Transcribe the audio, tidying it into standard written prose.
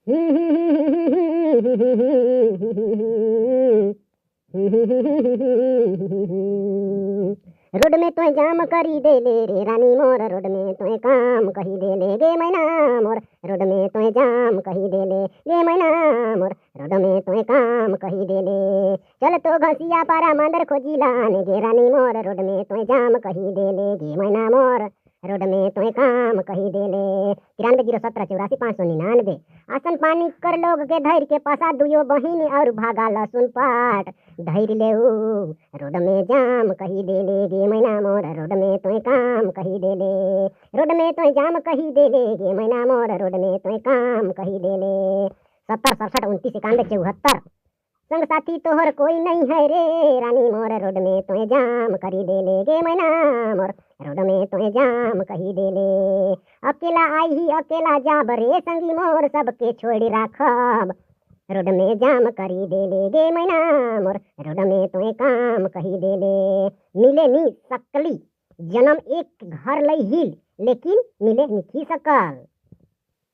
Road में तोय जाम करी दे ले रे रानी मोर, रोड में तोय काम कही दे ले गे मैना मोर, रोड में तोय जाम कही दे ले गे मैना मोर, रोड में तोय काम कही दे ले। चल तो घसिया पारा मांदर खोजी लाने गे रानी मोर, रोड में तोय जाम कही दे ले गे मैना मोर, रोड में तोय काम कही दे ले। 93 017 84 599। आसन पानी कर लोग के धैर्य के पसा दुयो बहिनी और भागा लहसुन पाट धैर्य ले रोड में जाम कही दे ले गे मैना मोर, रोड में तोय काम कही दे ले, रोड में तोय जाम कही दे ले गे मैना मोर, रोड में तोय काम कही दे ले। 70 67 29 91 74। संग साथी तोहर कोई नहीं है रे रानी मोर, रोड में तोय जाम करी दे ले गे मैना मोर, रोड में तोय जाम कही दे ले। अकेला आई ही अकेला जाब रे संगी मोर, सबके छोड़ राखब, रोड में जाम करी दे ले गे मैना मोर, रोड में तोय काम कही दे ले। मिले नी सकली जन्म एक घर लई हिल, लेकिन मिले निखी सकल।